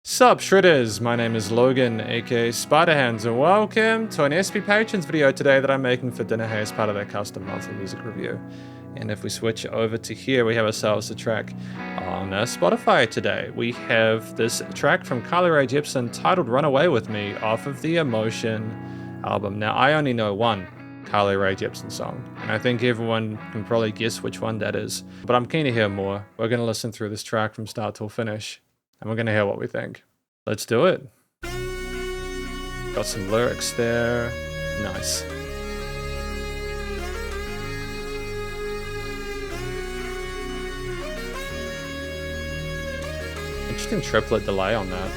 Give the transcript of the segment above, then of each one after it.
Sup Shredders, my name is Logan aka Spiderhands and welcome to an SP Patrons video today that I'm making for Dinner Hay as part of their custom monthly music review. And if we switch over to here, we have ourselves a track on Spotify today. We have this track from Carly Rae Jepsen titled Run Away With Me off of the Emotion album. Now I only know one Carly Rae Jepsen song, and I think everyone can probably guess which one that is, but I'm keen to hear more. We're going to listen through this track from start till finish, and we're going to hear what we think. Let's do it. Got some lyrics there. Nice. Interesting triplet delay on that.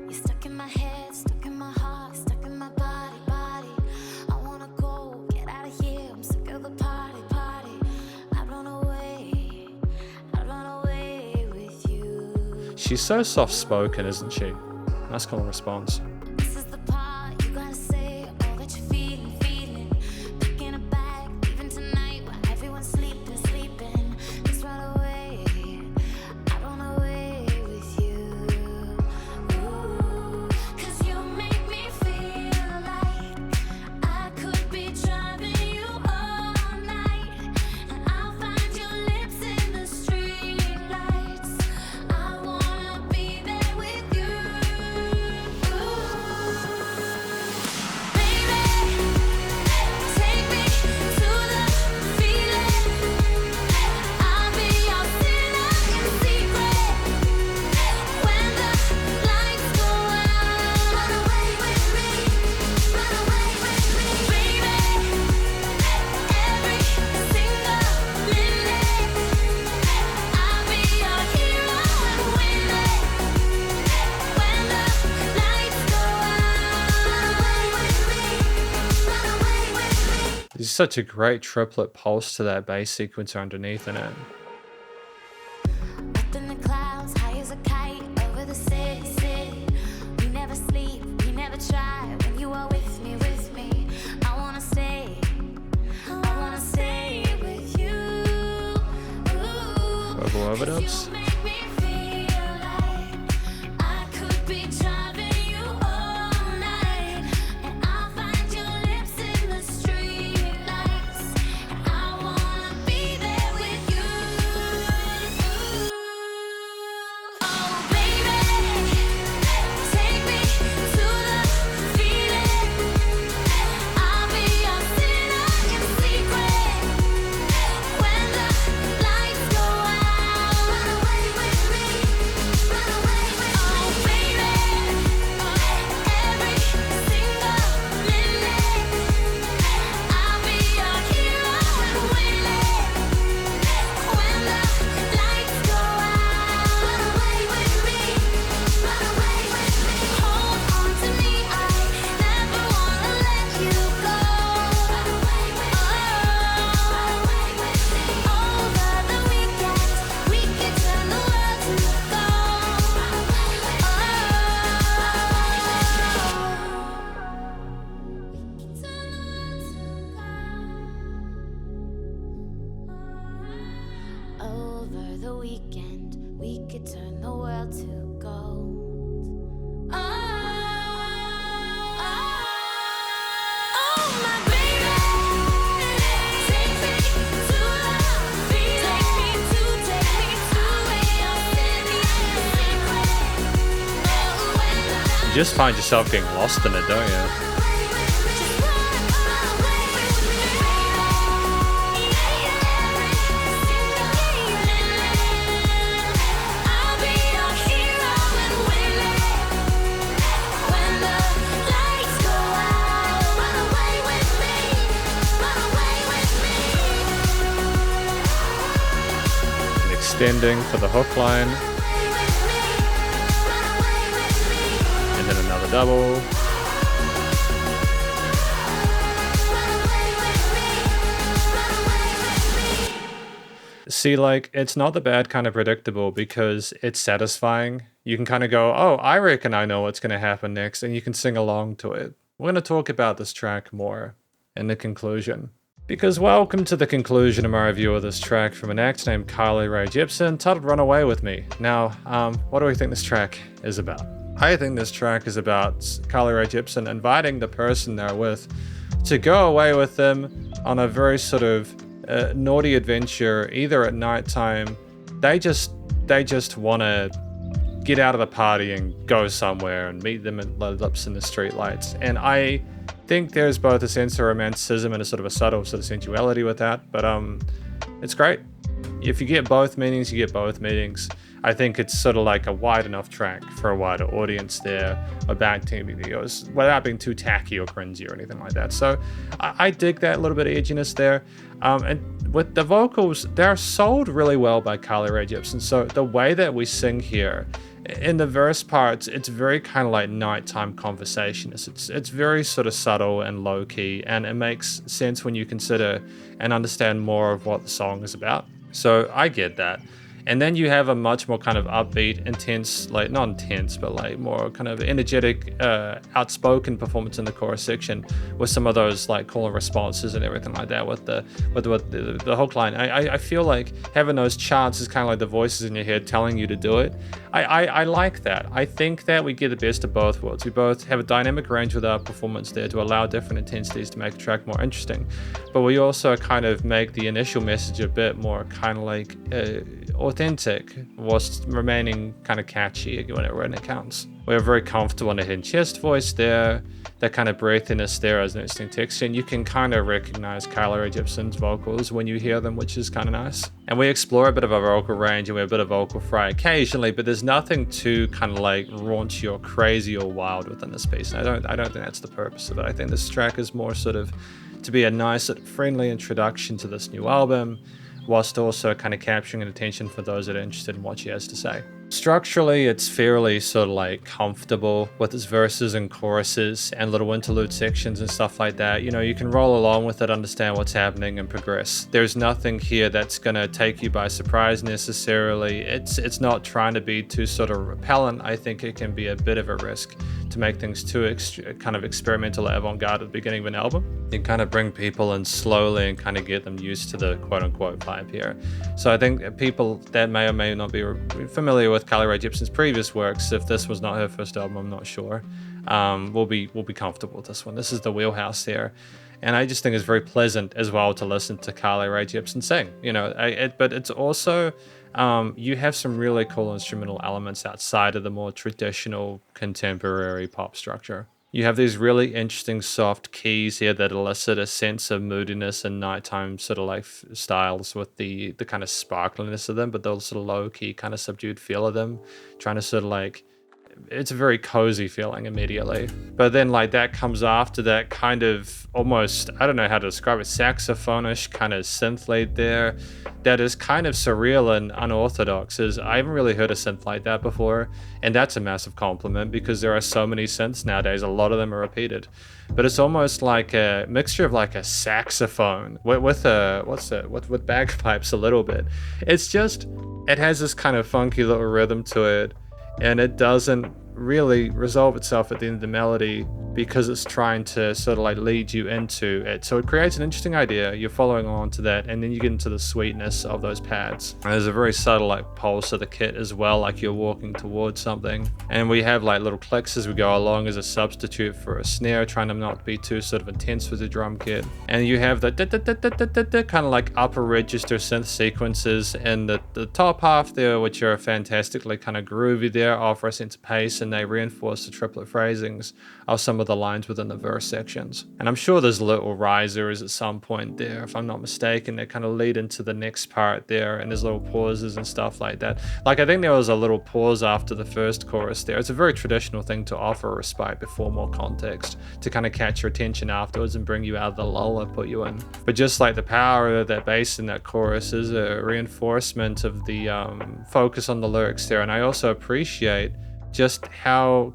You're stuck in my head, stuck in my heart, stuck in my body. I wanna go, get out of here. I'm sick of the party. I'd run away with you. She's so soft-spoken, isn't she? Nice calm response. This is the part you gotta say all that you're feeling. Picking a bag, leaving tonight while everyone's sleeping. Let's run away. I'd run away with you. Ooh, 'cause you make me feel like I could be driving you all night, and I'll find your lips in the streetlights. I wanna be there with you. Baby, take me to the feeling. I'll be your sinner in secret. When the lights go out, run away with me, baby. Every single minute, I'll be your hero and win it. When the lights go out, run away with me. There's such a great triplet pulse to that bass sequencer underneath in it. Up in the clouds, high as a kite, over the city. We never sleep, we never try. When you are with me, I wanna stay with you. Ooh, Vocal 'cause overdubs. you make me feel like I could be driving you all night, and I'll find your lips in the streetlights, and I wanna be there with you. Oh baby, take me to the feeling. I'll be your sinner in secret. When the lights go out, run away with me, oh baby. Every single minute, I'll be your hero and win it. When the lights go out, run away with me, hold on to me, I never wanna let you go. Over the weekend, we could turn the world to gold. Over the weekend, we could turn the world to gold. Oh, my baby, take me to the feeling. Take me to where you're sitting. You just find yourself getting lost in it, don't you? And extending for the hook line, and then another double. See, like, it's not the bad kind of predictable because it's satisfying. You can kind of go, oh, I reckon I know what's going to happen next, and you can sing along to it. We're going to talk about this track more in the conclusion. Because welcome to the conclusion of my review of this track from an act named Kylie Rae Jepsen, titled Run Away With Me. Now, what do we think this track is about? I think this track is about Kylie Rae Jepsen inviting the person they're with to go away with them on a very sort of naughty adventure, either at nighttime. They just want to get out of the party and go somewhere and meet them at lips in the streetlights. And I think there's both a sense of romanticism and a sort of a subtle sort of sensuality with that, but it's great. If you get both meanings, you get both meanings. I think it's sort of like a wide enough track for a wider audience there, without being too tacky or cringy or anything like that. So I dig that little bit of edginess there. And with the vocals, they're sold really well by Kylie Rae Jepsen. So the way that we sing here, in the verse parts, it's very kind of like nighttime conversationist. It's very sort of subtle and low key, and it makes sense when you consider and understand more of what the song is about. So I get that. And then you have a much more kind of upbeat, intense, like not intense, but like more kind of energetic, outspoken performance in the chorus section with some of those like call and responses and everything like that with the hook line. I feel like having those chants is kind of like the voices in your head telling you to do it. I like that. I think that we get the best of both worlds. We both have a dynamic range with our performance there to allow different intensities to make the track more interesting, but we also kind of make the initial message a bit more kind of like authentic whilst remaining kind of catchy when it counts. We're very comfortable in the hidden chest voice there, that kind of breathiness there as an interesting texture, and you can kind of recognize Kylie Rae Jepsen's vocals when you hear them, which is kind of nice. And we explore a bit of a vocal range and we have a bit of vocal fry occasionally, but there's nothing too kind of like raunchy or crazy or wild within this piece. And I don't think that's the purpose of it. I think this track is more sort of to be a nice, friendly introduction to this new album, whilst also kind of capturing an attention for those that are interested in what she has to say. Structurally, it's fairly sort of like comfortable with its verses and choruses and little interlude sections and stuff like that. You know, you can roll along with it, understand what's happening and progress. There's nothing here that's going to take you by surprise necessarily. It's not trying to be too sort of repellent. I think it can be a bit of a risk to make things too kind of experimental or avant-garde at the beginning of an album. You kind of bring people in slowly and kind of get them used to the quote-unquote vibe here. So I think people that may or may not be familiar with Kylie Rae Jepsen's previous works, if this was not her first album, I'm not sure, we'll be comfortable with this one. This is the wheelhouse there. And I just think it's very pleasant as well to listen to Kylie Rae Jepsen sing, you know, but it's also, you have some really cool instrumental elements outside of the more traditional contemporary pop structure. You have these really interesting soft keys here that elicit a sense of moodiness and nighttime sort of like styles with the kind of sparkliness of them, but the sort of low key kind of subdued feel of them, trying to sort of like, it's a very cozy feeling immediately. But then like that comes after that kind of almost, I don't know how to describe it, saxophonish kind of synth lead there that is kind of surreal and unorthodox. I haven't really heard a synth like that before, and that's a massive compliment because there are so many synths nowadays, a lot of them are repeated. But it's almost like a mixture of like a saxophone with bagpipes a little bit. It has this kind of funky little rhythm to it, and it doesn't really resolve itself at the end of the melody because it's trying to sort of like lead you into it. So it creates an interesting idea, you're following on to that, and then you get into the sweetness of those pads. And there's a very subtle like pulse of the kit as well, like you're walking towards something. And we have like little clicks as we go along as a substitute for a snare, trying to not be too sort of intense with the drum kit. And you have the kind of like upper register synth sequences in the top half there, which are fantastically kind of groovy there, offer a sense of pace, and they reinforce the triplet phrasings of some of the lines within the verse sections. And I'm sure there's little risers at some point there, if I'm not mistaken, that kind of lead into the next part there, and there's little pauses and stuff like that. Like I think there was a little pause after the first chorus there. It's a very traditional thing to offer a respite before more context, to kind of catch your attention afterwards and bring you out of the lull and put you in. But just like the power of that bass in that chorus is a reinforcement of the focus on the lyrics there. And I also appreciate just how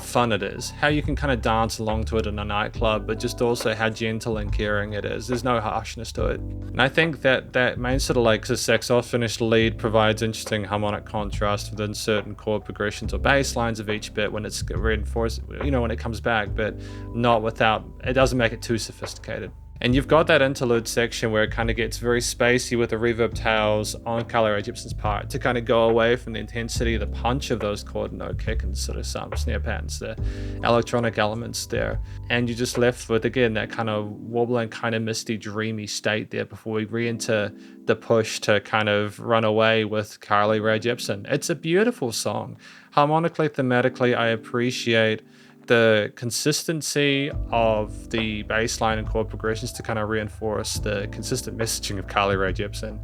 fun it is, how you can kind of dance along to it in a nightclub, but just also how gentle and caring it is. There's no harshness to it. And I think that main sort of like saxophonist lead provides interesting harmonic contrast within certain chord progressions or bass lines of each bit when it's reinforced, you know, when it comes back, but not without, it doesn't make it too sophisticated. And you've got that interlude section where it kind of gets very spacey with the reverb tails on Carly Rae Jepsen's part to kind of go away from the intensity, the punch of those chord note kick and sort of some snare patterns, the electronic elements there. And you're just left with, again, that kind of wobbling, kind of misty, dreamy state there before we re-enter the push to kind of run away with Carly Rae Jepsen. It's a beautiful song. Harmonically, thematically, I appreciate the consistency of the bass line and chord progressions to kind of reinforce the consistent messaging of Carly Rae Jepsen.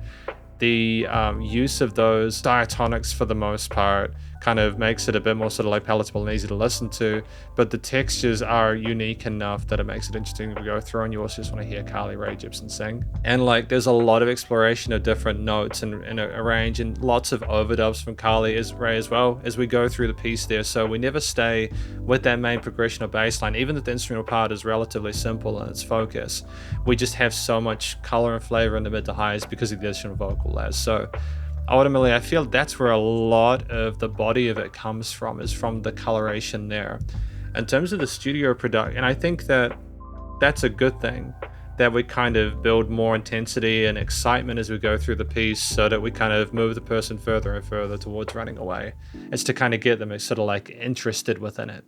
The use of those diatonics for the most part kind of makes it a bit more sort of like palatable and easy to listen to, but the textures are unique enough that it makes it interesting to go through, and you also just want to hear Carly Rae Jepsen sing. And like there's a lot of exploration of different notes and a range, and lots of overdubs from Carly Rae as well as we go through the piece there, so we never stay with that main progression of bass line. Even if the instrumental part is relatively simple in its focus, we just have so much color and flavor in the mid to highs because of the additional vocal layers. So ultimately, I feel that's where a lot of the body of it comes from, is from the coloration there. In terms of the studio production, and I think that that's a good thing, that we kind of build more intensity and excitement as we go through the piece so that we kind of move the person further and further towards running away. It's to kind of get them sort of like interested within it.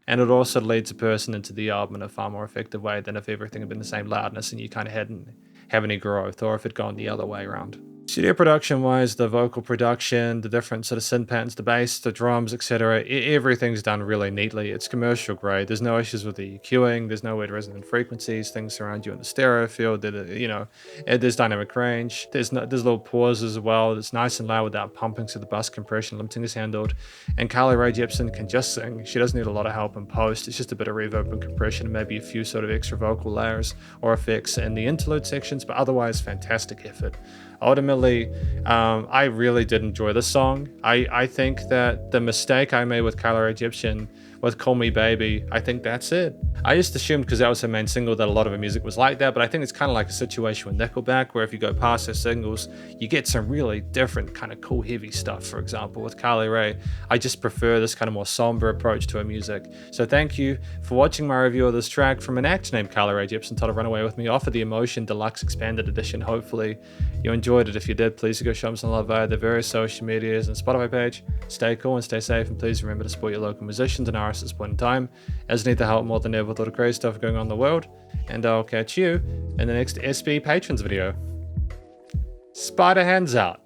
And it also leads a person into the album in a far more effective way than if everything had been the same loudness and you kind of hadn't have any growth, or if it gone the other way around. Studio production wise, the vocal production, the different sort of synth patterns, the bass, the drums, etc., everything's done really neatly. It's commercial grade. There's no issues with the EQing. There's no weird resonant frequencies. Things surround you in the stereo field. There's dynamic range. There's little pauses as well. It's nice and loud without pumping, so the bus compression limiting is handled. And Carly Rae Jepsen can just sing. She doesn't need a lot of help in post. It's just a bit of reverb and compression and maybe a few sort of extra vocal layers or effects in the interlude sections, but otherwise fantastic effort. Ultimately, I really did enjoy the song. I think that the mistake I made with Carly Rae Jepsen with Call Me Baby, I think that's it. I just assumed because that was her main single that a lot of her music was like that, but I think it's kind of like a situation with Nickelback, where if you go past her singles, you get some really different kind of cool heavy stuff. For example, with Carly Rae, I just prefer this kind of more somber approach to her music. So thank you for watching my review of this track from an act named Carly Rae Jepsen, titled Run Away With Me, off of the Emotion Deluxe Expanded Edition. Hopefully you enjoyed it. If you did, please go show them some love via the various social medias and Spotify page. Stay cool and stay safe, and please remember to support your local musicians and artists at this point in time, as they need the help more than ever with all the crazy stuff going on in the world. And I'll catch you in the next SB Patrons video. Spider Hands out.